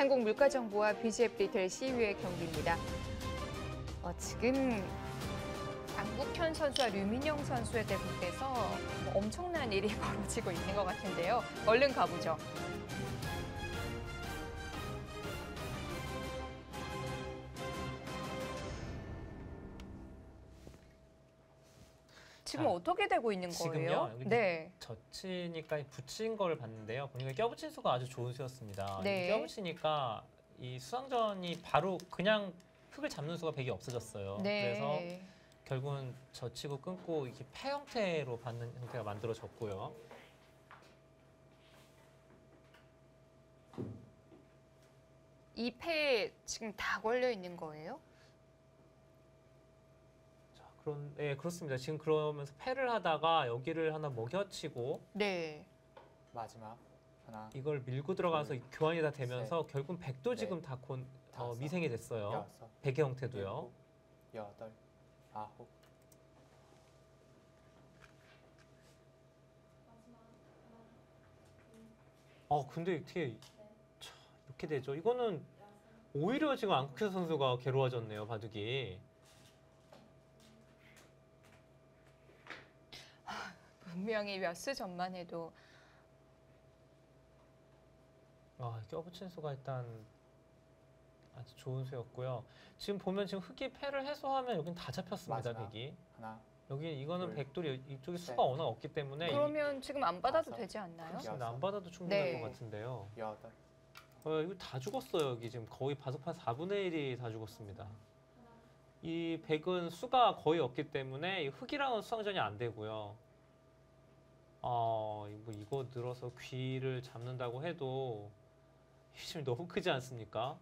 한국물가정보와 BGF 리테일 CU의 경기입니다. 지금 안국현 선수와 류민영 선수의 대국에서 엄청난 일이 벌어지고 있는 것 같은데요. 얼른 가보죠. 지금 어떻게 되고 있는 거예요? 지금요? 네. 젖히니까 붙인 걸 봤는데요. 보니까 껴붙인 수가 아주 좋은 수였습니다. 네. 껴붙이니까 이 수상전이 바로 그냥 흙을 잡는 수가 100이 없어졌어요. 네. 그래서 결국은 젖히고 끊고 이렇게 패 형태로 받는 형태가 만들어졌고요. 이 패에 지금 다 걸려 있는 거예요? 네, 그렇습니다. 지금 그러면서 패를 하다가 여기를 하나 먹여치고 네. 마지막 하나 이걸 밀고 들어가서 교환이 다 되면서 결국 100도 지금 다 미생이 됐어요. 여섯 100의 형태도요. 일곱, 여덟 아홉 근데 어떻게 이렇게 되죠? 이거는 오히려 지금 안국현 선수가 괴로워졌네요, 바둑이. 분명히 몇 수 전만 해도 껴붙인 수가 일단 아주 좋은 수였고요. 지금 보면 지금 흙이 패를 해소하면 여긴 다 잡혔습니다, 마지막. 백이. 하나 여기 이거는 둘, 백돌이 이쪽에 셋, 수가 워낙 없기 때문에 그러면 지금 안 받아도 다섯, 되지 않나요? 그렇습니다. 안 받아도 충분할 네. 것 같은데요. 여덟 이거 다 죽었어요. 여기 지금 거의 바둑판 4분의 1이 다 죽었습니다. 이 백은 수가 거의 없기 때문에 이 흙이랑은 수상전이 안 되고요. 이거 늘어서 귀를 잡는다고 해도 힘이 너무 크지 않습니까?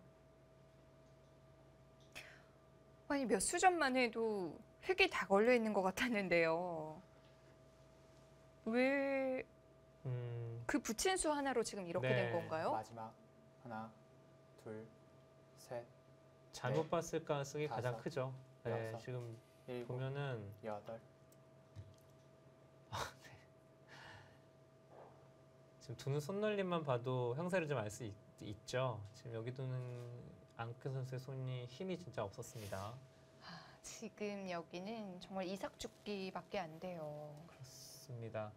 아니 몇 수 전만 해도 흙이 다 걸려 있는 것 같았는데요. 왜 그 붙인 수 하나로 지금 이렇게 네. 된 건가요? 마지막 하나 둘 셋 잘못 네. 봤을 가능성이 가장 다섯, 크죠. 네, 여섯, 지금 일곱 보면은 여덟 지금 두는 손놀림만 봐도 형세를 좀 알 수 있죠. 지금 여기 두는 안크 선수의 손이 힘이 진짜 없었습니다. 지금 여기는 정말 이삭 죽기밖에 안 돼요. 그렇습니다.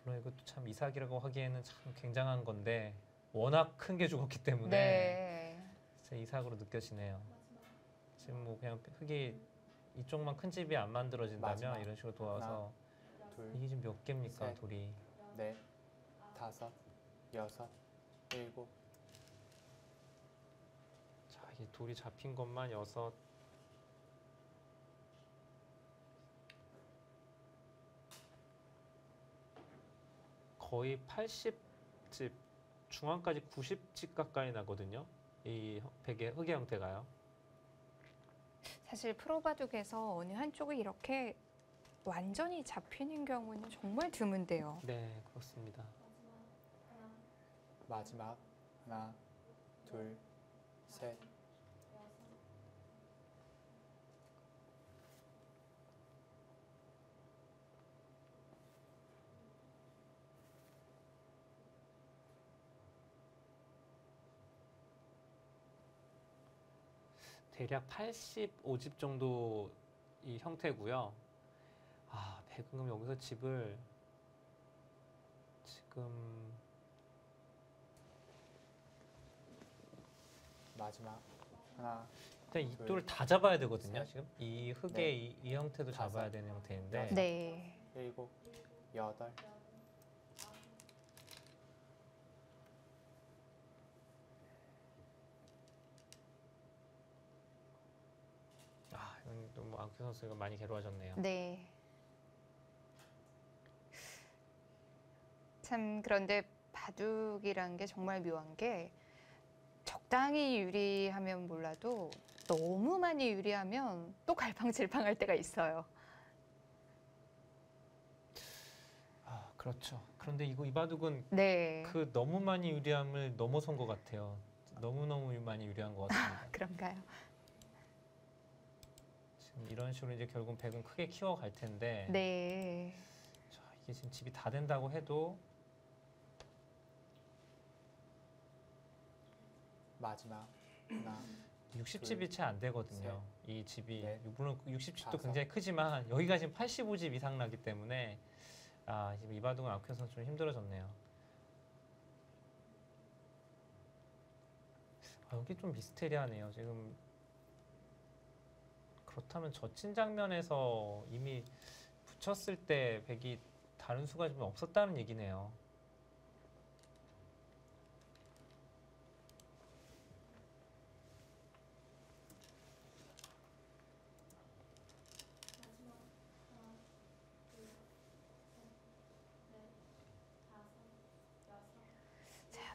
물론 이것도 참 이삭이라고 하기에는 참 굉장한 건데 워낙 큰 게 죽었기 때문에 네. 진짜 이삭으로 느껴지네요. 지금 뭐 그냥 흙이 이쪽만 큰 집이 안 만들어진다면 마지막. 이런 식으로 도와서 둘 이게 지금 몇 개입니까, 셋. 돌이? 넷 다섯 여섯 일곱 자, 이게 돌이 잡힌 것만 6. 거의 80집, 중앙까지 90집 가까이 나거든요. 이 백의 흙의 형태가요. 사실 프로바둑에서 어느 한쪽이 이렇게 완전히 잡히는 경우는 정말 드문데요. 네, 그렇습니다. 마지막 하나 둘 셋 대략 85집 정도 이 형태고요. 백은 여기서 집을 지금 마지막 하나 일단 이 둘, 돌을 다 잡아야 되거든요. 셋, 지금 이 흙의 넷, 이 형태도 다섯, 잡아야 되는 형태인데 네. 일곱 여덟 이건 또 뭐 안큐 선수가 많이 괴로워졌네요. 네. 참 그런데 바둑이란 게 정말 묘한 게 적당히 유리하면 몰라도 너무 많이 유리하면 또 갈팡질팡할 때가 있어요. 그렇죠. 그런데 이 바둑은 네. 그 너무 많이 유리함을 넘어선 것 같아요. 너무너무 많이 유리한 것 같습니다. 그런가요? 지금 이런 식으로 이제 결국 백은 크게 키워갈 텐데 네. 자, 이게 지금 집이 다 된다고 해도 마지막 하나 60집이 채 안 되거든요. 이 집이 넷, 물론 60집도 다섯. 굉장히 크지만 여기가 지금 85집 이상 나기 때문에 지금 이바둑은 아쿠현 선수 좀 힘들어졌네요. 여기 좀 미스테리하네요. 지금 그렇다면 젖힌 장면에서 이미 붙였을 때 백이 다른 수가 좀 없었다는 얘기네요.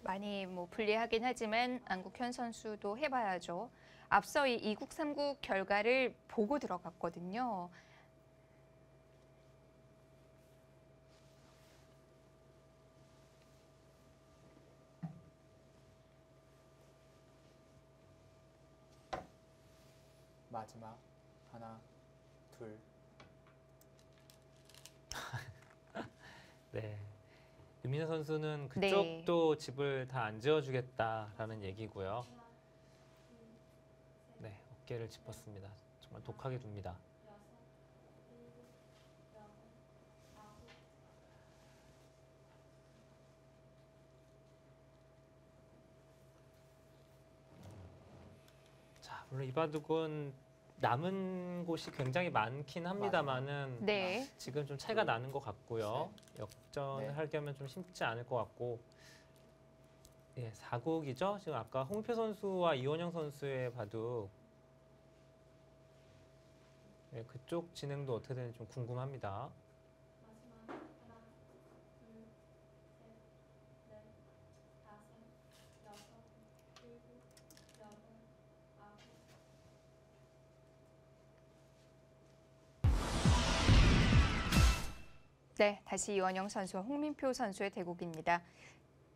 많이 뭐 불리하긴 하지만 안국현 선수도 해봐야죠. 앞서 이 2국, 3국 결과를 보고 들어갔거든요. 마지막 하나 둘 네. 유민아 선수는 네. 그쪽도 집을 다 안 지어주겠다라는 얘기고요. 네, 어깨를 짚었습니다. 정말 독하게 둡니다. 자, 물론 이 바둑은 남은 곳이 굉장히 많긴 합니다만은 네. 지금 좀 차이가 나는 것 같고요. 역전을 네. 하려면 좀 쉽지 않을 것 같고. 예, 4국이죠. 지금 아까 홍표 선수와 이원영 선수의 바둑. 예, 그쪽 진행도 어떻게 되는지 좀 궁금합니다. 네, 다시 이원영 선수와 홍민표 선수의 대국입니다.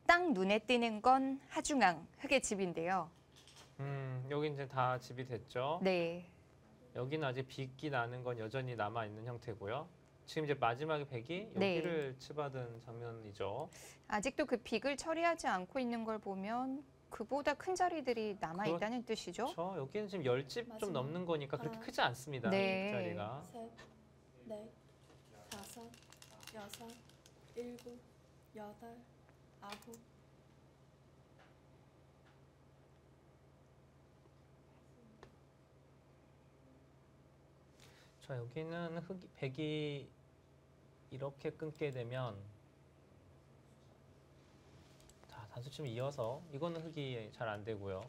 딱 눈에 띄는 건 하중앙, 흑의 집인데요. 여기 이제 다 집이 됐죠. 네. 여기는 아직 빅이 나는 건 여전히 남아 있는 형태고요. 지금 이제 마지막에 백이 네. 여기를 치받은 장면이죠. 아직도 그 빅을 처리하지 않고 있는 걸 보면 그보다 큰 자리들이 남아 있다는 뜻이죠. 그렇죠. 여기는 지금 10집 좀 마지막. 넘는 거니까 그렇게 하나. 크지 않습니다. 네. 그 자리가. 셋, 넷, 다섯, 여섯, 일곱, 여덟, 아홉. 자, 여기는 백이 이렇게 끊게 되면 자, 단수치면 이어서 이거는 흑이 잘 안 되고요.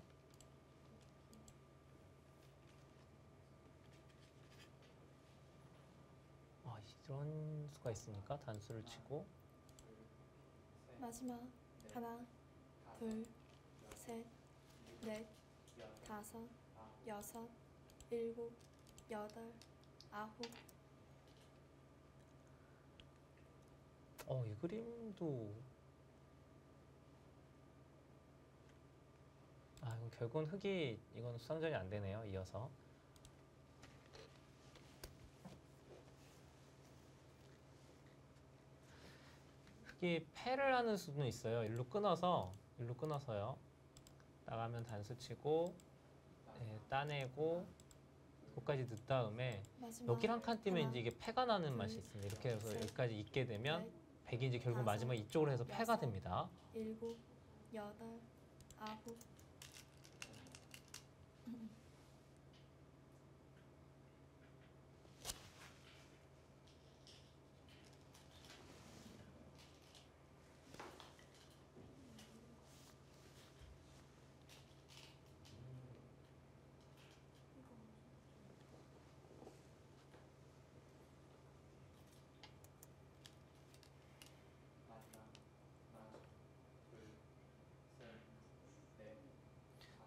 이런 수가 있으니까 단수를 치고 마지막 하나, 둘, 셋, 넷, 다섯, 여섯, 일곱, 여덟, 아홉. 이 그림도 이건 결국은 흑이 이건 수상전이 안 되네요. 이어서 흑이 패를 하는 수는 있어요. 일로 끊어서요. 나가면 단수 치고 따내고 이거까지 넣은 다음에 마지막 여기를 한 칸 뛰면 하나, 이제 이게 패가 나는 둘, 맛이 있습니다. 이렇게 해서 셋, 여기까지 있게 되면 넷, 백이 이제 결국 다섯, 마지막 이쪽으로 해서 패가 여섯, 됩니다. 일곱, 여덟, 아홉.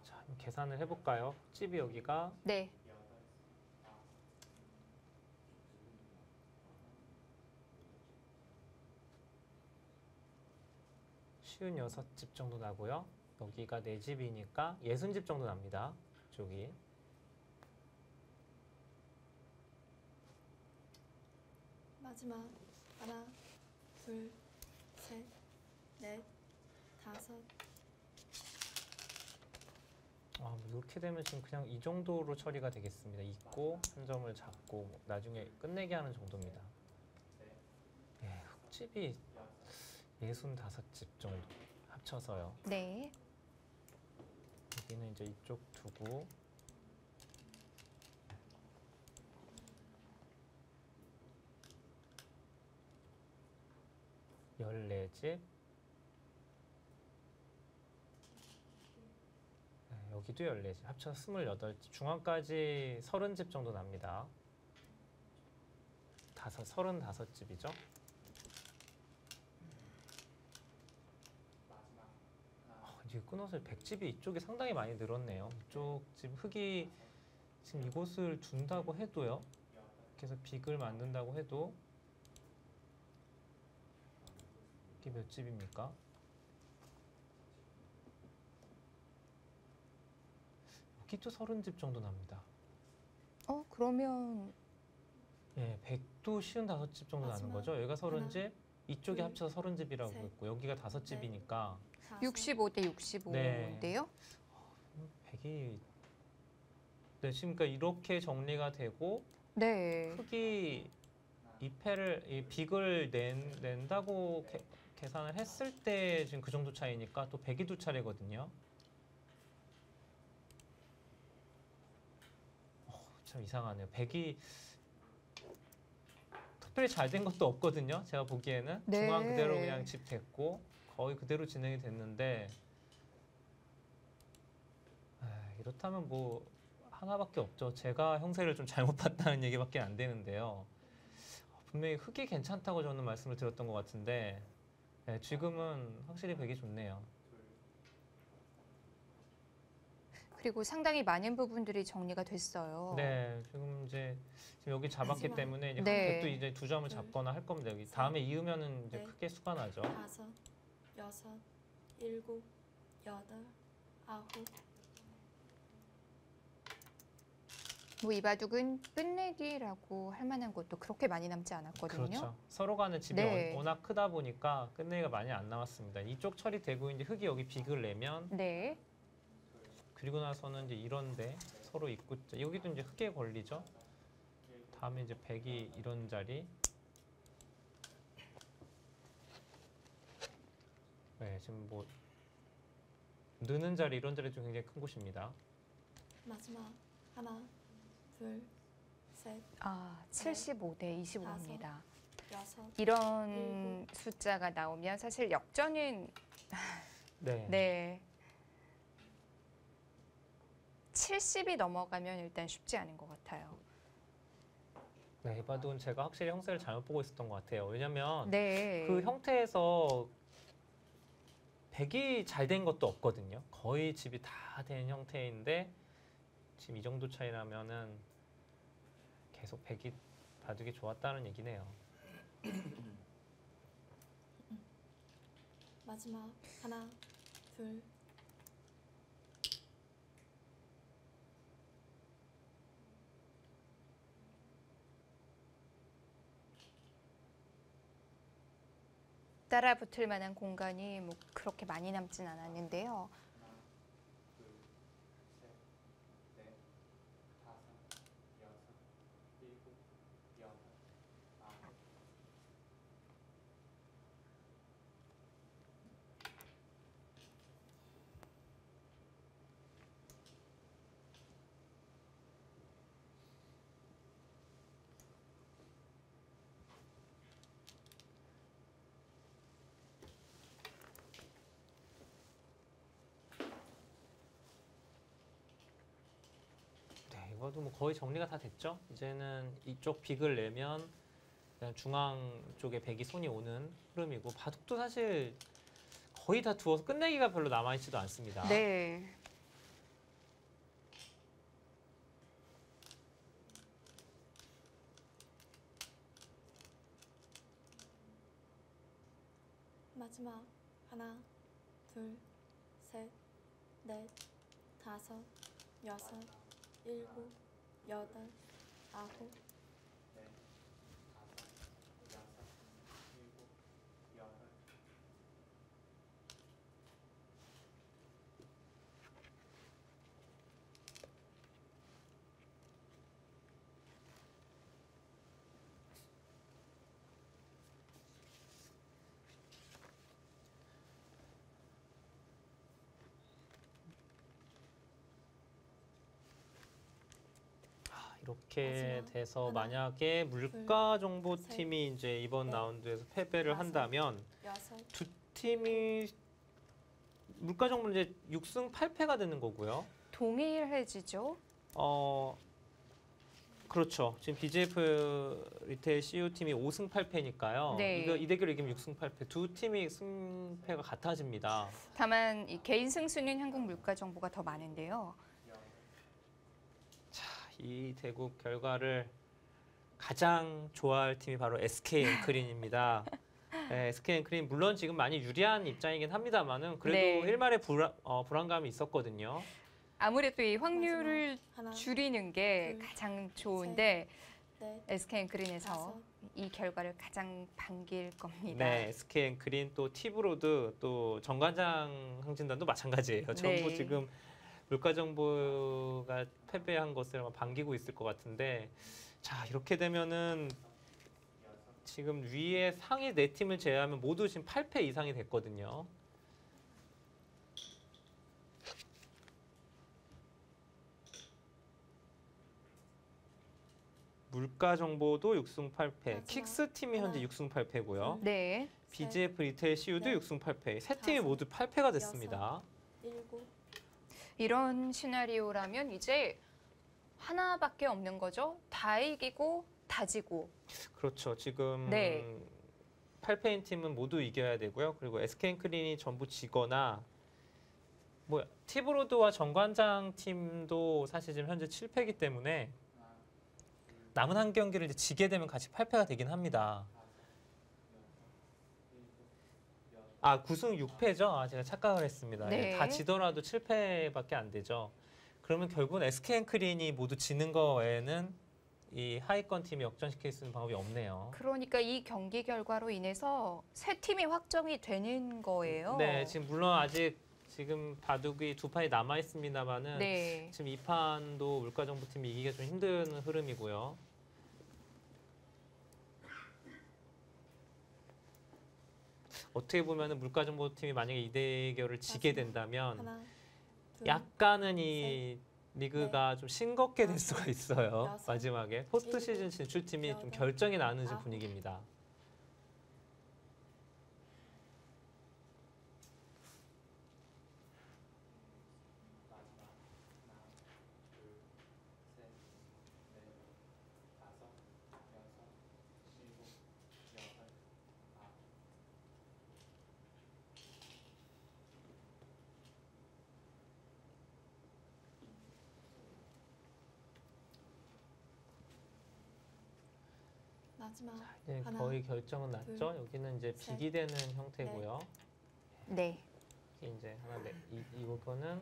자, 계산을 해볼까요? 집이 여기가 네. 쉬운 6집 정도 나고요. 여기가 4집이니까 60집 정도 납니다. 이쪽이. 마지막 하나, 둘, 셋, 넷, 다섯, 뭐 이렇게 되면 지금 그냥 이 정도로 처리가 되겠습니다. 잊고 한 점을 잡고 뭐 나중에 끝내게 하는 정도입니다. 예, 흙집이 65집 정도 합쳐서요. 네. 여기는 이제 이쪽 두고 열네 집. 여기도 14집, 합쳐서 28집, 중앙까지 30집 정도 납니다. 35집이죠. 이제 끊어서 100집이 이쪽이 상당히 많이 늘었네요. 이쪽 집 흙이 지금 이곳을 둔다고 해도요. 그래서 빅을 만든다고 해도 이게 몇 집입니까? 여기도 30집 정도 납니다. 그러면 예, 100도 55집 정도 나는 마지막 거죠. 여기가 30집, 이쪽이 둘, 합쳐서 30집이라고 셋, 했고 여기가 5집이니까 65대 65인데요. 100이 네, 지금 그러니까 이렇게 정리가 되고 네. 흙이 이 빅을 낸다고 계산을 했을 때 지금 그 정도 차이니까 또 100이 두 차례거든요. 참 이상하네요. 100이 특별히 잘 된 것도 없거든요. 제가 보기에는 네. 중앙 그대로 그냥 집 됐고 거의 그대로 진행이 됐는데 이렇다면 뭐 하나밖에 없죠. 제가 형세를 좀 잘못 봤다는 얘기밖에 안 되는데요. 분명히 흙이 괜찮다고 저는 말씀을 드렸던 것 같은데 지금은 확실히 100이 좋네요. 그리고 상당히 많은 부분들이 정리가 됐어요. 네, 지금 여기 잡았기 마지막. 때문에 이제 네. 또 이제 두 점을 잡거나 할 겁니다. 여기 다음에 이으면은 이제 네. 크게 수가 나죠. 5, 6, 7, 8, 9. 뭐 이 바둑은 끝내기라고 할 만한 것도 그렇게 많이 남지 않았거든요. 그렇죠. 서로 간의 집이 네. 워낙 크다 보니까 끝내기가 많이 안 남았습니다. 이쪽 처리되고 이제 흙이 여기 빅을 내면 네. 그리고 나서는 이제 이런데 서로 입구 여기도 이제 흙에 걸리죠. 다음에 이제 100이 이런 자리. 네, 지금 뭐 느는 자리 이런 자리 좀 굉장히 큰 곳입니다. 마지막 하나, 둘, 셋, 75대 25입니다. 6, 이런 숫자가 나오면 사실 역전은 네. 네. 70이 넘어가면 일단 쉽지 않은 것 같아요. 네, 이 바둑은 제가 확실히 형세를 잘못 보고 있었던 것 같아요. 왜냐면 네. 그 형태에서 100이 잘 된 것도 없거든요. 거의 집이 다 된 형태인데 지금 이 정도 차이라면은 계속 100이 바둑이 좋았다는 얘기네요. 마지막 하나, 둘, 따라 붙을 만한 공간이 뭐 그렇게 많이 남진 않았는데요. 네, 이것도 뭐 거의 정리가 다 됐죠. 이제는 이쪽 빅을 내면 그냥 중앙 쪽에 100이 손이 오는 흐름이고 바둑도 사실 거의 다 두어서 끝내기가 별로 남아있지도 않습니다. 네. 마지막 하나, 둘, 셋, 넷, 다섯, 여섯, 일곱, 여덟, 아홉. 이렇게 마지막 돼서 하나, 만약에 물가 정보 셋, 팀이 이제 이번 넷, 라운드에서 패배를 다섯, 한다면 여섯, 두 팀이 물가 정보 이제 6승 8패가 되는 거고요. 동일해지죠. 그렇죠. 지금 BJF 리테일 CU 팀이 5승 8패니까요. 네. 이 대결을 이기면 6승 8패. 두 팀이 승패가 같아집니다. 다만 이 개인 승수는 한국 물가 정보가 더 많은데요. 이 대국 결과를 가장 좋아할 팀이 바로 SK 앵크린입니다. 네, SK 앵크린 물론 지금 많이 유리한 입장이긴 합니다만은 그래도 네. 일말의 불안감이 있었거든요. 아무래도 이 확률을 하나, 줄이는 게 둘, 가장 좋은데 넷, SK 앵크린에서 다섯, 이 결과를 가장 반길 겁니다. 네, SK 앵크린 또 티브로드 또 정관장 항진단도 마찬가지예요. 전부 네. 지금 물가 정보가 패배한 것을 아마 반기고 있을 것 같은데 자 이렇게 되면은 지금 위에 상위 4팀을 제외하면 모두 지금 8패 이상이 됐거든요. 물가 정보도 6승 8패, 마지막 킥스 팀이 현재 하나, 6승 8패고요. 네. BJF 리테일 CU도 넷, 6승 8패. 세 팀이 다섯, 모두 8패가 됐습니다. 일곱, 이런 시나리오라면 이제 하나밖에 없는 거죠. 다 이기고 다 지고. 그렇죠. 지금 네. 8패인 팀은 모두 이겨야 되고요. 그리고 SK앵크린이 전부 지거나 뭐 티브로드와 정관장 팀도 사실 지금 현재 7패이기 때문에 남은 한 경기를 이제 지게 되면 같이 8패가 되긴 합니다. 9승 6패죠? 제가 착각을 했습니다. 네. 다 지더라도 7패밖에 안 되죠. 그러면 결국은 SK앵크린이 모두 지는 거 외에는 이 하위권 팀이 역전시킬 수 있는 방법이 없네요. 그러니까 이 경기 결과로 인해서 세 팀이 확정이 되는 거예요. 네, 지금 물론 아직 지금 바둑이 두 판이 남아 있습니다만은 네. 지금 이 판도 물가정보팀이 이기기가 좀 힘든 흐름이고요. 어떻게 보면은 물가정보팀이 만약에 이 대결을 지게 된다면 하나, 둘, 약간은 이 리그가 좀 싱겁게 될 수가 있어요. 여섯, 마지막에 포스트 일곱, 시즌 진출팀이 좀 여덟, 결정이 나는 지금 아홉. 분위기입니다. 마지막 네, 하나, 거의 결정은 났죠. 둘, 여기는 이제 셋, 비기되는 형태고요. 네. 이제 하나 이거는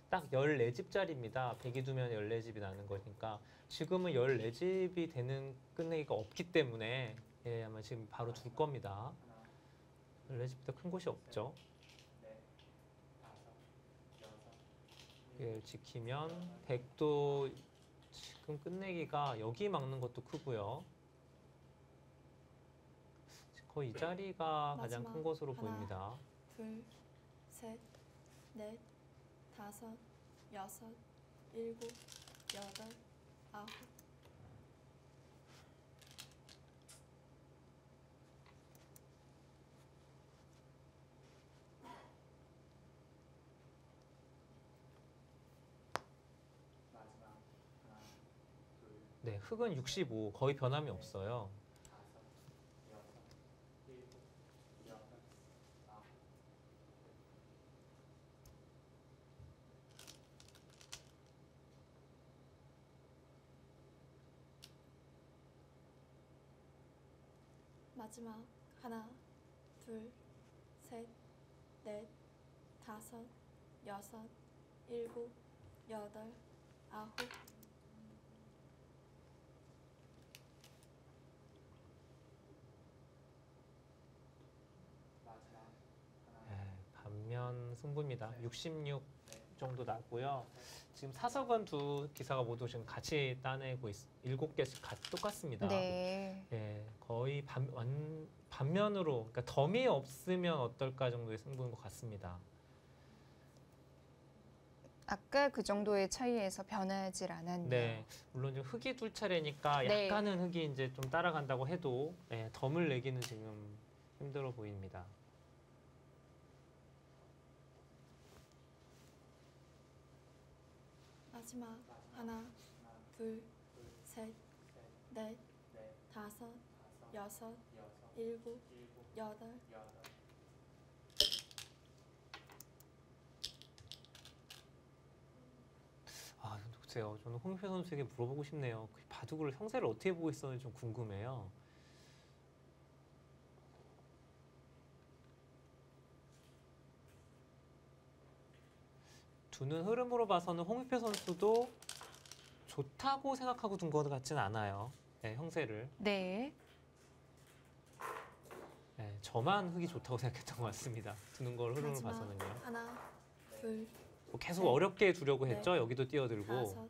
딱 14집짜리입니다. 100이 두면 14집이 나는 거니까 지금은 14집이 되는 끝내기가 없기 때문에 예, 아마 지금 바로 둘 겁니다. 14집보다 큰 곳이 없죠. 예, 지키면 100도 지금 끝내기가 여기 막는 것도 크고요. 거의 이 자리가 가장 마지막 큰 것으로 하나. 보입니다. 둘, 셋, 넷, 다섯, 여섯, 일곱, 여덟, 아홉. 네, 흑은 65, 거의 변함이 없어요. 마지막 하나, 둘, 셋, 넷, 다섯, 여섯, 일곱, 여덟, 아홉. 반면 승부입니다. 66 정도 났고요. 지금 사석은 두 기사가 모두 지금 같이 따내고 7개씩 똑같습니다. 네. 예, 거의 반면으로, 그러니까 덤이 없으면 어떨까 정도의 승부인 것 같습니다. 아까 그 정도의 차이에서 변하질 않았네요. 네, 물론 지금 흙이 두 차례니까 네. 약간은 흙이 이제 좀 따라간다고 해도 덤을 내기는 지금 힘들어 보입니다. 마지막 하나, 둘, 셋, 넷, 다섯, 여섯, 일곱, 여덟, 아, 글쎄요. 저는 홍익표 선수에게 물어보고 싶네요. 그 바둑을 형세를 어떻게 보고 있었는지 좀 궁금해요. 두는 흐름으로 봐서는 홍익표 선수도 좋다고 생각하고 둔 것 같진 않아요. 네, 형세를. 네. 네, 저만 흙이 좋다고 생각했던 것 같습니다. 두는 걸 흐름으로 마지막 봐서는요. 하나, 둘, 뭐 계속 셋, 어렵게 두려고 넷, 했죠. 여기도 뛰어들고 다섯,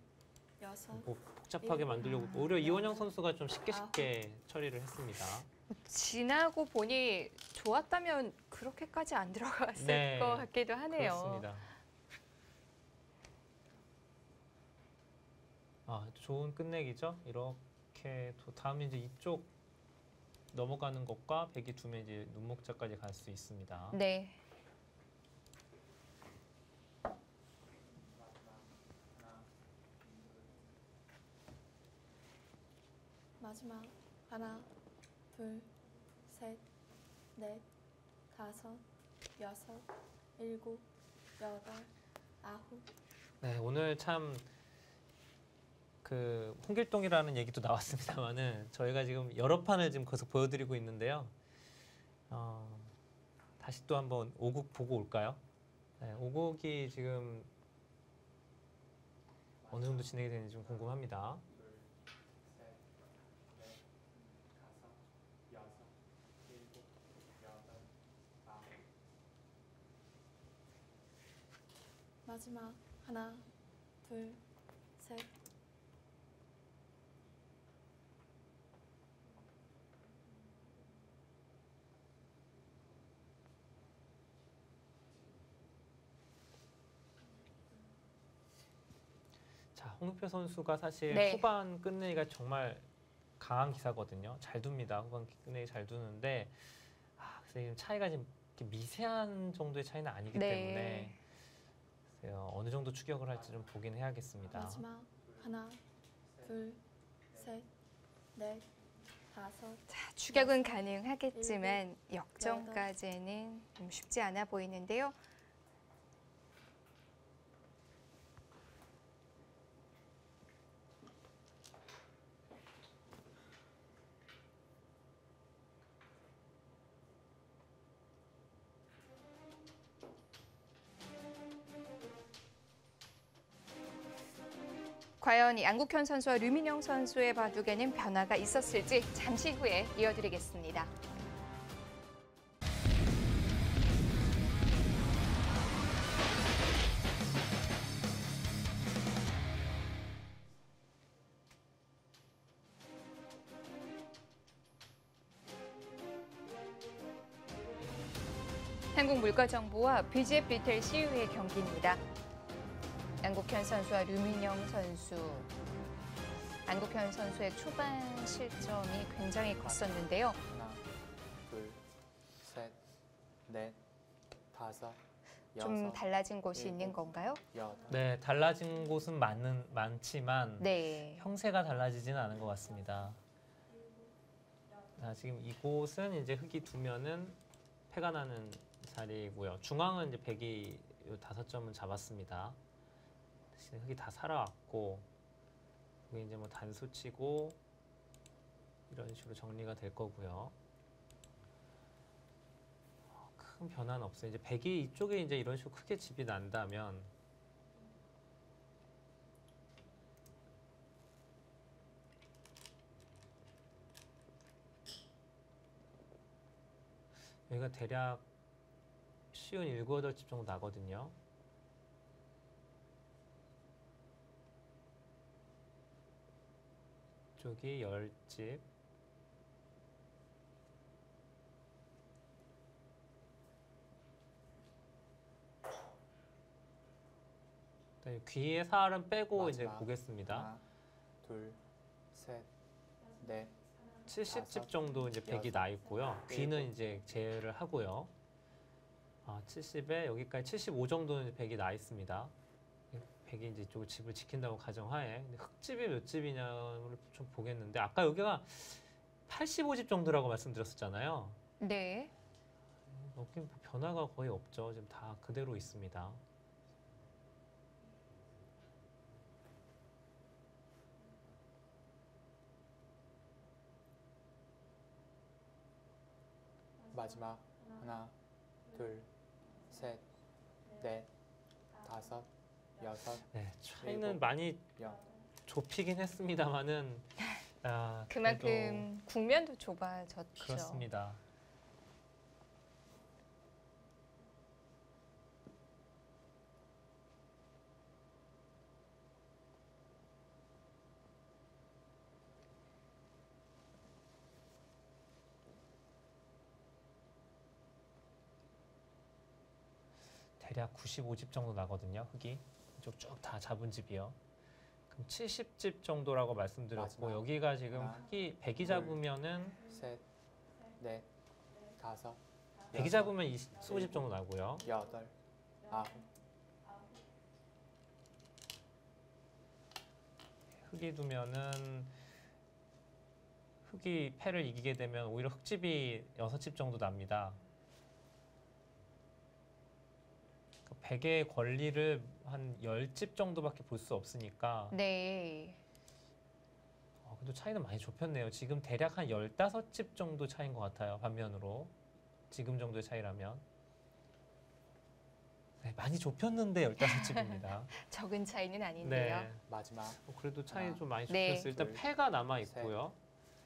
여섯, 뭐 복잡하게 일곱, 만들려고 오히려 이원영 여덟, 선수가 좀 쉽게 처리를 했습니다. 지나고 보니 좋았다면 그렇게까지 안 들어갔을 네, 것 같기도 하네요. 그렇습니다. 아, 좋은 끝내기죠. 이렇게 다음 이제 이쪽 넘어가는 것과 백이 두면 이제 눈목자까지 갈 수 있습니다. 네. 마지막 하나, 둘, 셋, 넷, 다섯, 여섯, 일곱, 여덟, 아홉. 네, 오늘 참 그 홍길동이라는 얘기도 나왔습니다만은 저희가 지금 여러 판을 지금 계속 보여드리고 있는데요. 다시 또 한번 5국 보고 올까요? 네, 5국이 지금 어느 정도 진행이 되는지 좀 궁금합니다. 마지막 하나, 둘, 셋, 자, 홍익표 선수가 사실 네. 후반 끝내기가 정말 강한 기사거든요. 잘 둡니다. 후반 끝내기 잘 두는데 그래서 차이가 지금 이렇게 미세한 정도의 차이는 아니기 네. 때문에 글쎄요, 어느 정도 추격을 할지 좀 보긴 해야겠습니다. 마지막 하나, 둘, 셋, 넷, 다섯, 자, 추격은 가능하겠지만 역전까지는 좀 쉽지 않아 보이는데요. 과연 양국현 선수와 류민영 선수의 바둑에는 변화가 있었을지 잠시 후에 이어드리겠습니다. 한국물가정보와 BGF 리테일 CU의 경기입니다. 양국현 선수와 류민영 선수. 양국현 선수의 초반 실점이 굉장히 컸었는데요. 하나, 둘, 셋, 넷, 다섯, 좀 여섯, 달라진 곳이 일곱. 있는 건가요? 여덟. 네, 달라진 곳은 많지만 네. 형세가 달라지지는 않은 것 같습니다. 지금 이곳은 이제 흙이 두면은 패가 나는 자리고요. 중앙은 이제 백이 5점은 잡았습니다. 대신 흙이 다 살아왔고 여기 이제 뭐 단수 치고 이런 식으로 정리가 될 거고요. 큰 변화는 없어요. 이제 백이 이쪽에 이제 이런 식으로 크게 집이 난다면 여기가 대략 쉬운 7, 8집 정도 나거든요. 이쪽이 10집. 네, 귀의 살은 빼고 이제 마지막. 보겠습니다. 하나, 둘, 셋, 넷, 70집 정도 이제 백이 나 있고요. 귀는 이제 제외를 하고요. 70에 여기까지 75 정도는 백이 나 있습니다. 백이 이제 이쪽을 집을 지킨다고 가정하에 근데 흙집이 몇 집이냐를 좀 보겠는데 아까 여기가 85집 정도라고 말씀드렸었잖아요. 네. 여기 뭐 변화가 거의 없죠. 지금 다 그대로 있습니다. 마지막. 하나, 둘, 셋, 넷, 다섯, 여섯, 네, 차이는 일곱, 많이 영. 좁히긴 했습니다만은 그래도 그만큼 국면도 좁아졌죠. 그렇습니다. 대략 95집 정도 나거든요. 흙이 이쪽 쭉 다 잡은 집이요. 그럼 70집 정도라고 말씀드렸고 마지막. 여기가 지금 하나, 흙이 100이 둘, 잡으면은 셋, 넷, 다섯, 100이 여섯, 잡으면 20집 정도 나고요. 여덟, 아홉. 흙이 두면은 흙이 패를 이기게 되면 오히려 흙집이 6집 정도 납니다. 100의 권리를 한 10집 정도밖에 볼 수 없으니까 네. 그래도 차이는 많이 좁혔네요. 지금 대략 한 15집 정도 차이인 것 같아요. 반면으로 지금 정도의 차이라면 네, 많이 좁혔는데 15집입니다. 적은 차이는 아닌데요. 네, 마지막. 그래도 차이 하나, 좀 많이 네. 좁혔어요. 일단 둘, 패가 남아 셋, 있고요.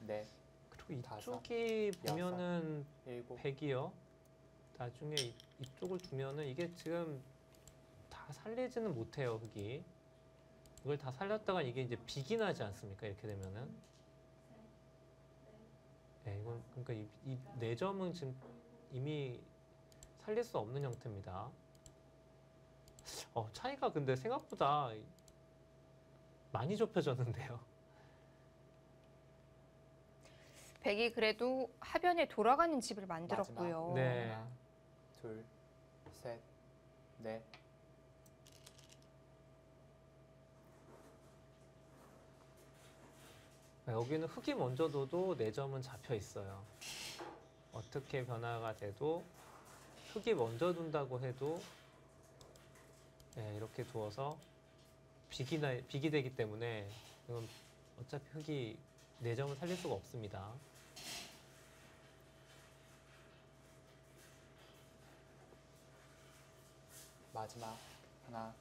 넷, 그리고 다섯, 이쪽이 보면은 일곱, 100이요. 나중에 이쪽을 두면은 이게 지금 다 살리지는 못해요, 흙이. 이걸 다 살렸다가 이게 이제 빅이 나지 않습니까? 이렇게 되면은. 네, 이건 그러니까 이 4점은 지금 이미 살릴 수 없는 형태입니다. 차이가 근데 생각보다 많이 좁혀졌는데요. 백이 그래도 하변에 돌아가는 집을 만들었고요. 마지막. 네. 하나, 둘, 셋, 넷, 여기는 흙이 먼저 둬도 4점은 잡혀 있어요. 어떻게 변화가 돼도 흙이 먼저 둔다고 해도 이렇게 두어서 빅이 되기 때문에 이건 어차피 흙이 4점을 살릴 수가 없습니다. 마지막. 하나,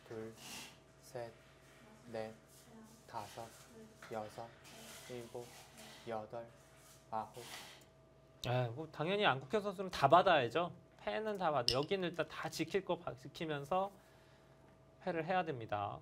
둘, 셋, 넷, 다섯, 여섯, 일곱, 여덟, 아홉. 뭐 당연히 안국현 선수는 다 받아야죠. 패는 다 받아. 여기는 일단 다 지킬 거 지키면서 패를 해야 됩니다.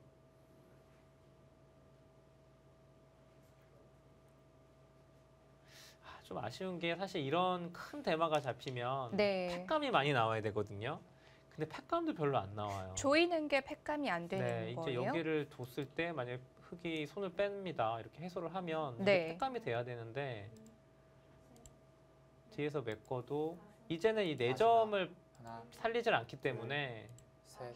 좀 아쉬운 게 사실 이런 큰 대마가 잡히면 네. 팩감이 많이 나와야 되거든요. 근데 팩감도 별로 안 나와요. 조이는 게 팩감이 안 되는 네, 이제 거예요. 여기를 뒀을 때 만약에 흙이 손을 뺍니다. 이렇게 해소를 하면 이게 네. 팩감이 돼야 되는데 뒤에서 메꿔도 이제는 이 4점을 하나, 살리질 않기 때문에 셋,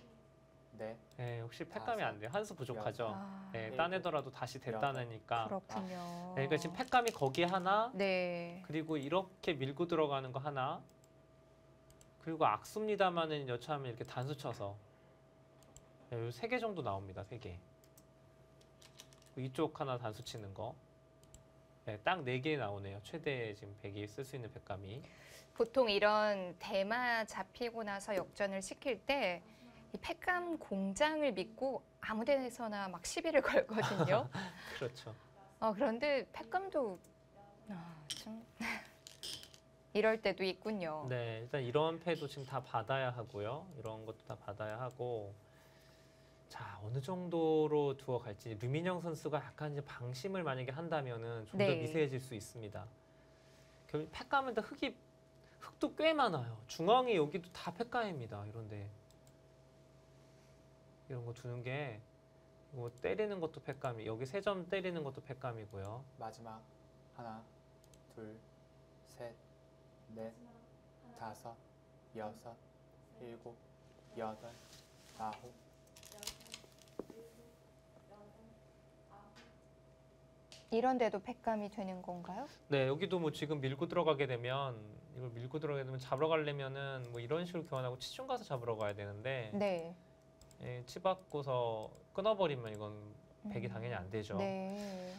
넷, 혹시 팩감이 안 돼요. 한 수 부족하죠. 아, 따내더라도 다시 됐다니까. 그렇군요. 그러니까 지금 팩감이 거기 하나, 네. 그리고 이렇게 밀고 들어가는 거 하나, 그리고 악수입니다만은 여차하면 이렇게 단수 쳐서 3개 정도 나옵니다. 3개. 이쪽 하나 단수 치는 거. 딱 4개 나오네요. 최대 지금 100이 쓸 수 있는 팩감이. 보통 이런 대마 잡히고 나서 역전을 시킬 때 이 팩감 공장을 믿고 아무 데서나 막 시비를 걸거든요. 그렇죠. 그런데 팩감도 좀 이럴 때도 있군요. 네, 일단 이런 패도 지금 다 받아야 하고요. 이런 것도 다 받아야 하고. 자, 어느 정도로 두어 갈지. 류민영 선수가 약간 이제 방심을 만약에 한다면은 좀 더 네. 미세해질 수 있습니다. 결국 팩감은 다 흙도 꽤 많아요. 중앙이 여기도 다 팩감입니다. 이런데. 이런 거 두는 게 이거 때리는 것도 팩감이 여기 3점 때리는 것도 팩감이고요. 마지막 하나, 둘, 셋, 넷, 다섯, 여섯, 일곱, 여덟, 아홉. 이런데도 팩감이 되는 건가요? 네, 여기도 뭐 지금 밀고 들어가게 되면 이걸 밀고 들어가게 되면 잡으러 가려면은 뭐 이런 식으로 교환하고 치중 가서 잡으러 가야 되는데 네. 예, 치받고서 끊어버리면 이건 백이 당연히 안 되죠. 네.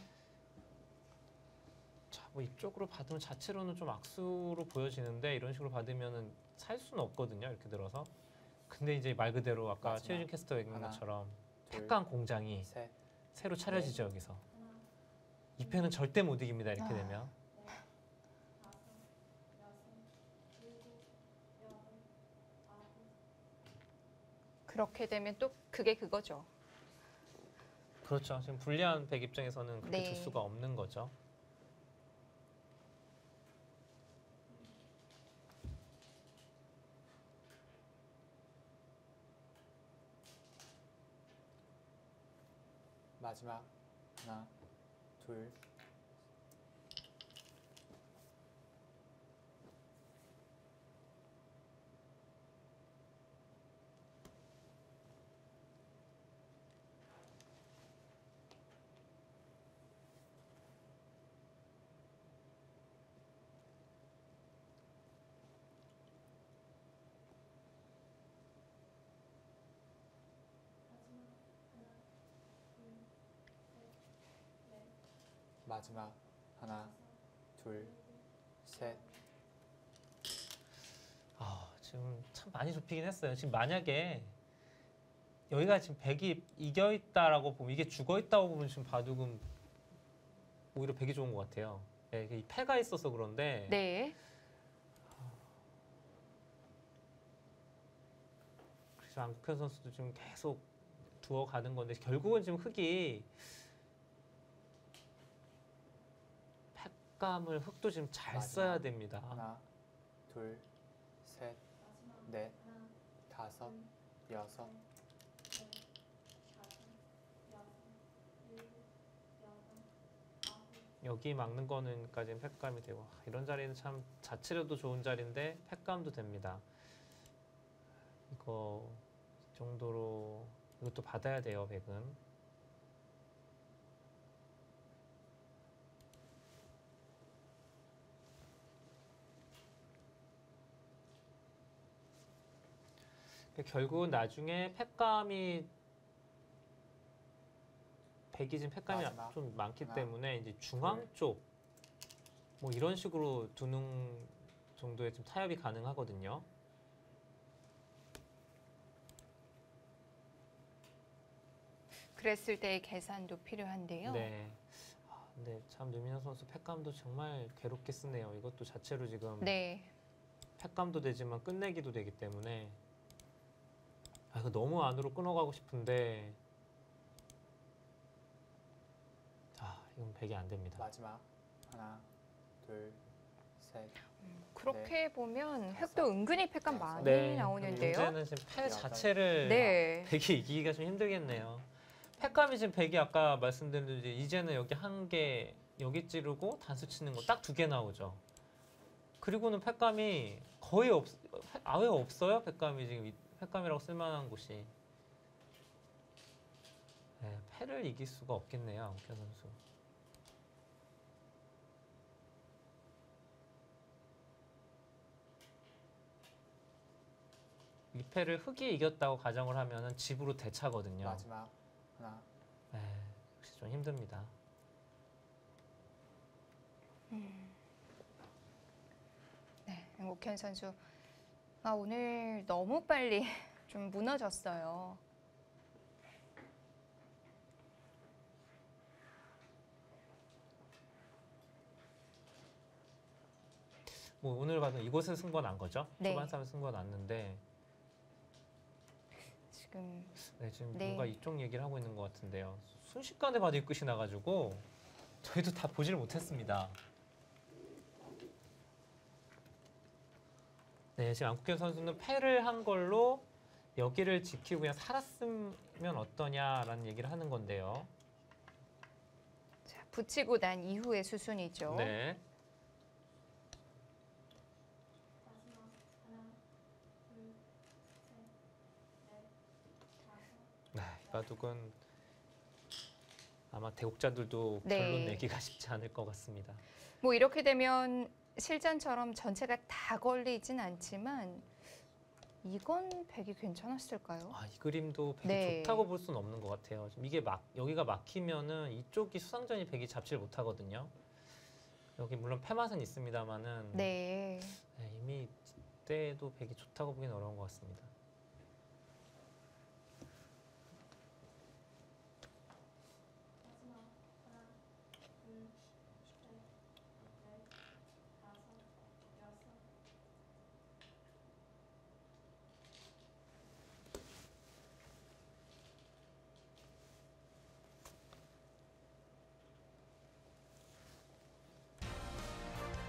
자, 뭐 이쪽으로 받으면 자체로는 좀 악수로 보여지는데 이런 식으로 받으면은 살 수는 없거든요. 이렇게 들어서. 근데 이제 말 그대로 아까 마지막. 최유진 캐스터 얘기한 하나, 것처럼 둘, 팩감 공장이 셋, 새로 차려지죠 여기서. 이 패는 절대 못 이깁니다 이렇게 아. 되면. 그렇게 되면 또 그게 그거죠. 그렇죠. 지금 불리한 백 입장에서는 그렇게 네. 줄 수가 없는 거죠. 마지막 하나, 둘, 마지막 하나, 둘, 셋, 아, 지금 참 많이 좁히긴 했어요. 지금 만약에 여기가 지금 백이 이겨 있다라고 보면 이게 죽어 있다고 보면 지금 바둑은 오히려 백이 좋은 것 같아요. 네, 이 패가 있어서 그런데 네. 그래서 안국현 선수도 지금 계속 두어 가는 건데 결국은 지금 흑이 팩감을 흑도 지금 잘 마지막. 써야 됩니다. 하나, 둘, 셋, 넷, 다섯, 여섯, 여기 막는 거는까지는 팩감이 되고 이런 자리는 참 자체로도 좋은 자리인데 팩감도 됩니다. 이거 이 정도로 이것도 받아야 돼요, 백은. 결국은 나중에 팩감이 백이 지금 팩감이 마지막. 좀 많기 하나, 때문에 이제 중앙 둘. 쪽 뭐 이런 식으로 두는 정도의 좀 타협이 가능하거든요. 그랬을 때의 계산도 필요한데요. 네. 아, 근데 참 류민현 선수 팩감도 정말 괴롭게 쓰네요. 이것도 자체로 지금 네. 팩감도 되지만 끝내기도 되기 때문에 아, 이거 너무 안으로 끊어가고 싶은데 아, 이건 백이 안 됩니다. 마지막 하나, 둘, 셋, 그렇게 보면 다섯, 획도 은근히 팩감 여섯. 많이 네, 나오는데요. 문제는 지금 패 여덟. 자체를 네. 백이 이기기가 좀 힘들겠네요. 팩감이 지금 백이 아까 말씀드린 대로 이제는 여기 한 개 여기 찌르고 단수 치는 거 딱 2개 나오죠. 그리고는 팩감이 거의 아예 없어요. 팩감이 지금 팩감이라고 쓸만한 곳이. 네, 패를 이길 수가 없겠네요, 안국현 선수. 이 패를 흑이 이겼다고 가정을 하면은 집으로 대차거든요. 마지막 하나, 네, 역시 좀 힘듭니다. 네, 안국현 선수. 아, 오늘 너무 빨리 좀 무너졌어요. 뭐 오늘 봐도 이곳에서 승부가 난 거죠. 네. 초반 싸움에서 승부가 났는데 지금 네, 지금 네. 뭔가 이쪽 얘기를 하고 있는 것 같은데요. 순식간에 바둑이 끝이 나가지고 저희도 다 보지를 못했습니다. 네, 지금 안국현 선수는 패를 한 걸로 여기를 지키고 그냥 살았으면 어떠냐라는 얘기를 하는 건데요. 자, 붙이고 난 이후의 수순이죠. 네. 네, 이 바둑은 아마 대국자들도 네. 결론 내기가 쉽지 않을 것 같습니다. 뭐 이렇게 되면 실전처럼 전체가 다 걸리진 않지만 이건 백이 괜찮았을까요? 아, 이 그림도 백이 네. 좋다고 볼 수는 없는 것 같아요. 지금 이게 여기가 막히면은 이쪽이 수상전이 백이 잡지를 못하거든요. 여기 물론 패맛은 있습니다만은 네. 이미 이때도 백이 좋다고 보기는 어려운 것 같습니다.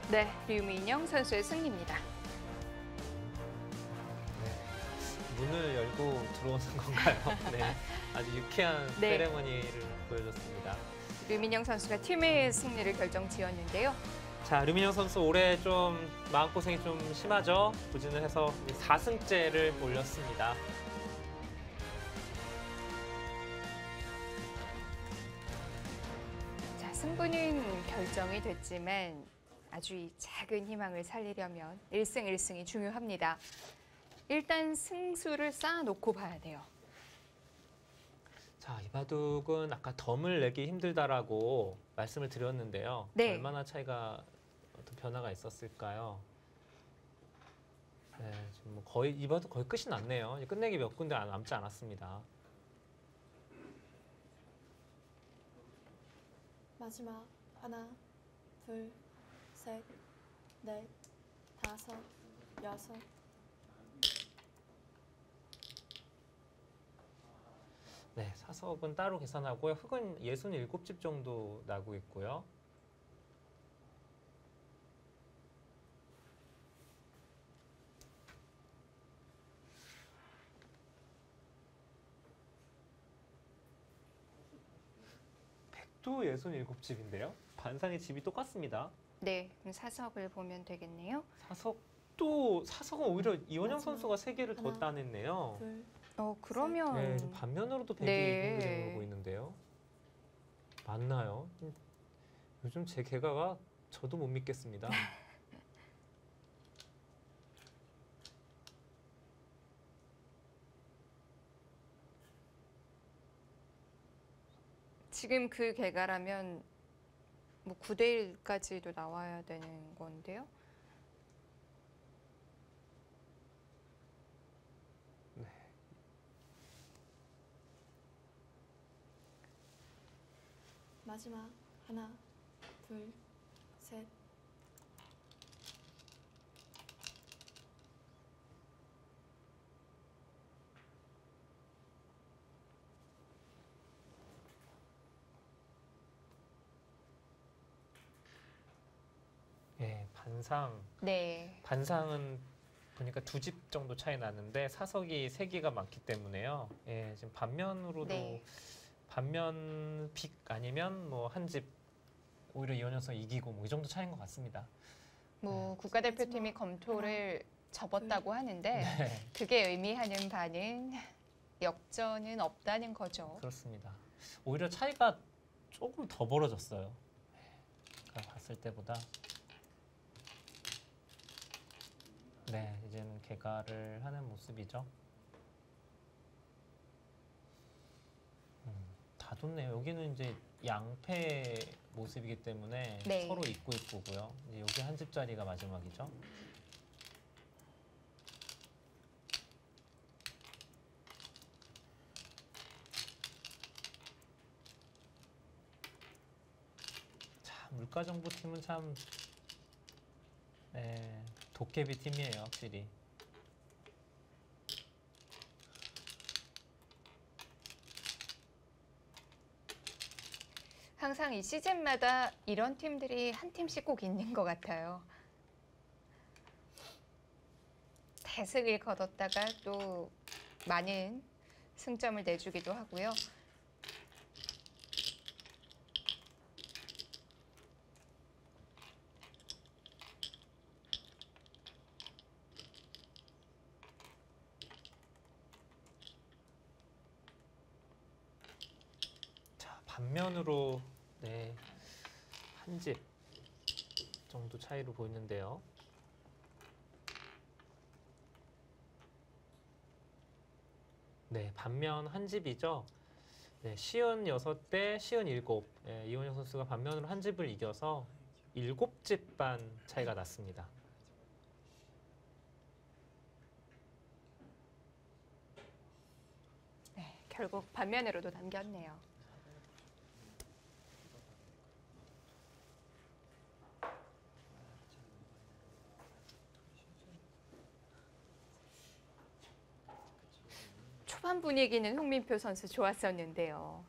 네, 류민영 선수의 승리입니다. 문을 열고 들어오는 건가요? 네, 아주 유쾌한 네. 세레머니를 보여줬습니다. 류민영 선수가 팀의 승리를 결정지었는데요. 자, 류민영 선수 올해 좀 마음고생이 좀 심하죠? 부진을 해서 4승째를 올렸습니다. 자, 승부는 결정이 됐지만 아주 이 작은 희망을 살리려면 1승 1승이 중요합니다. 일단 승수를 쌓아놓고 봐야 돼요. 자, 이 바둑은 아까 덤을 내기 힘들다라고 말씀을 드렸는데요. 네. 얼마나 차이가 어떤 변화가 있었을까요? 네, 지금 뭐 거의 이 바둑 거의 끝이 났네요. 이제 끝내기 몇 군데 남지 않았습니다. 마지막 하나, 둘, 셋, 넷, 다섯, 여섯. 네, 사석은 따로 계산하고요. 흑은 67집 정도 나고 있고요. 백도 67집인데요. 반상의 집이 똑같습니다. 네, 그럼 사석을 보면 되겠네요. 사석은 오히려 이원영 마지막 선수가 3개를 더 하나, 따냈네요. 둘, 그러면 네, 지금 반면으로도 백이 네. 이긴 그림으로 보이는데요. 맞나요? 요즘 제 개가가 저도 못 믿겠습니다. 지금 그 개가라면 뭐 9대 1까지도 나와야 되는 건데요. 마지막 하나, 둘, 셋. 예, 네. 반상은 보니까 2집 정도 차이 나는데 사석이 3개가 많기 때문에요. 예, 지금 반면으로도 네. 반면 빅 아니면 뭐 한 집 오히려 이원영 선수 이기고 뭐 이 정도 차이인 것 같습니다. 뭐 국가대표팀이 검토를 접었다고 하는데 네, 그게 의미하는 바는 역전은 없다는 거죠. 그렇습니다. 오히려 차이가 조금 더 벌어졌어요. 제가 봤을 때보다. 네, 이제는 개가를 하는 모습이죠. 다 좋네요. 여기는 이제 양패 모습이기 때문에 네. 서로 입고 이쁘고요. 이제 여기 한 집짜리가 마지막이죠. 자, 물가정보팀은 참 네, 도깨비 팀이에요, 확실히. 항상 이 시즌마다 이런 팀들이 한 팀씩 꼭 있는 것 같아요. 대승을 거뒀다가 또 많은 승점을 내주기도 하고요. 자, 반면으로 네, 한 집 정도 차이로 보이는데요. 네, 반면 한 집이죠. 네, 시은 6대 시은 7. 네, 이원영 선수가 반면으로 한 집을 이겨서 7집 반 차이가 났습니다. 네, 결국 반면으로도 남겼네요. 초반 분위기는 홍민표 선수 좋았었는데요.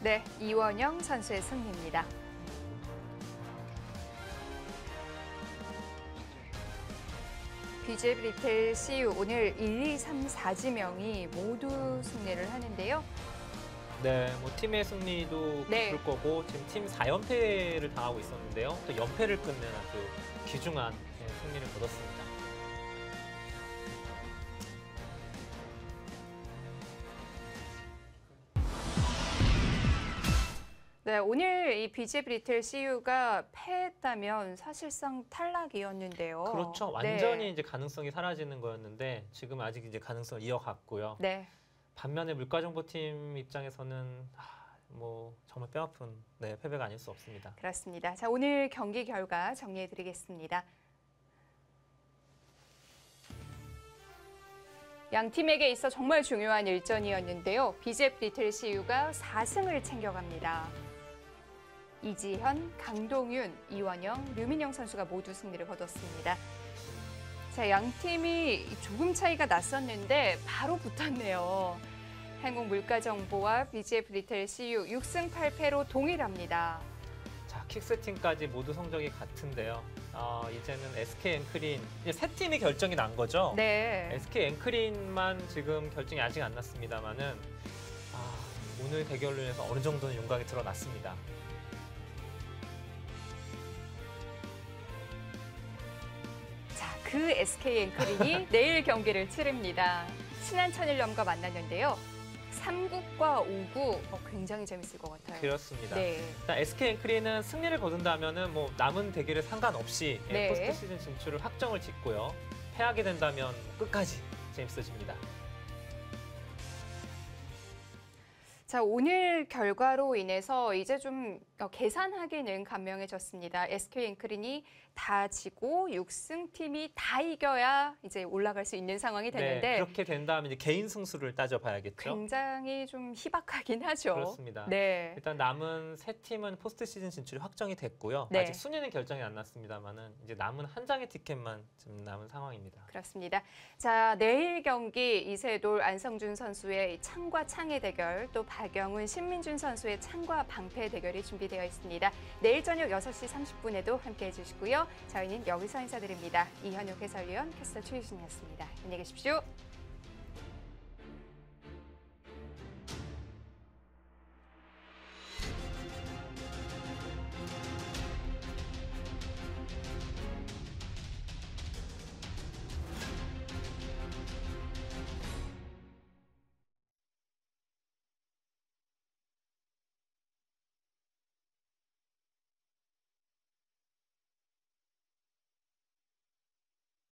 네, 이원영 선수의 승리입니다. BJ 리텔 CU 오늘 1, 2, 3, 4지명이 모두 승리를 하는데요. 네, 뭐 팀의 승리도 네. 기쁠 거고 지금 팀 4연패를 당하고 있었는데요. 또 연패를 끝낸 아주 귀중한 승리를 거뒀습니다. 네, 오늘 이 BJ 리텔 CU가 패했다면 사실상 탈락이었는데요. 그렇죠. 완전히 이제 가능성이 사라지는 거였는데 지금 아직 이제 가능성을 이어갔고요. 네. 반면에 물가정보팀 입장에서는 뭐 정말 뼈아픈 패배가 아닐 수 없습니다. 그렇습니다. 자, 오늘 경기 결과 정리해드리겠습니다. 양 팀에게 있어 정말 중요한 일전이었는데요. BJ 리텔 CU가 4승을 챙겨갑니다. 이지현, 강동윤, 이원영, 류민영 선수가 모두 승리를 거뒀습니다. 자, 양 팀이 조금 차이가 났었는데 바로 붙었네요. 행운 물가정보와 BJ 리텔 CU 6승 8패로 동일합니다. 자, 킥스팀까지 모두 성적이 같은데요. 이제는 SK 앵크린 이제 세 팀이 결정이 난 거죠. 네. SK 앵크린만 지금 결정이 아직 안 났습니다만은 오늘 대결로 인해서 어느 정도는 윤곽이 드러났습니다. 자, 그 SK 앵크린이 내일 경기를 치릅니다. 신한 천일염과 만났는데요. 3국과 5국 굉장히 재밌을 것 같아요. 그렇습니다. 네. 일단 SK 앵크린은 승리를 거둔다면은 뭐 남은 대결에 상관없이 네. 포스트 시즌 진출을 확정을 짓고요. 패하게 된다면 끝까지 재밌어집니다. 자, 오늘 결과로 인해서 이제 좀 계산하기는 간명해졌습니다. SK 앵크린이 다 지고 6승 팀이 다 이겨야 이제 올라갈 수 있는 상황이 됐는데 네, 그렇게 된다면 이제 개인 승수를 따져봐야겠죠. 굉장히 좀 희박하긴 하죠. 그렇습니다. 네. 일단 남은 세 팀은 포스트 시즌 진출이 확정이 됐고요. 네. 아직 순위는 결정이 안 났습니다만은 이제 남은 한 장의 티켓만 지금 남은 상황입니다. 그렇습니다. 자, 내일 경기 이세돌, 안성준 선수의 창과 창의 대결, 또 박영훈, 신민준 선수의 창과 방패 대결이 준비되어 있습니다. 내일 저녁 6시 30분에도 함께해 주시고요. 저희는 여기서 인사드립니다. 이현욱 해설위원, 캐스터 최유진이었습니다. 안녕히 계십시오.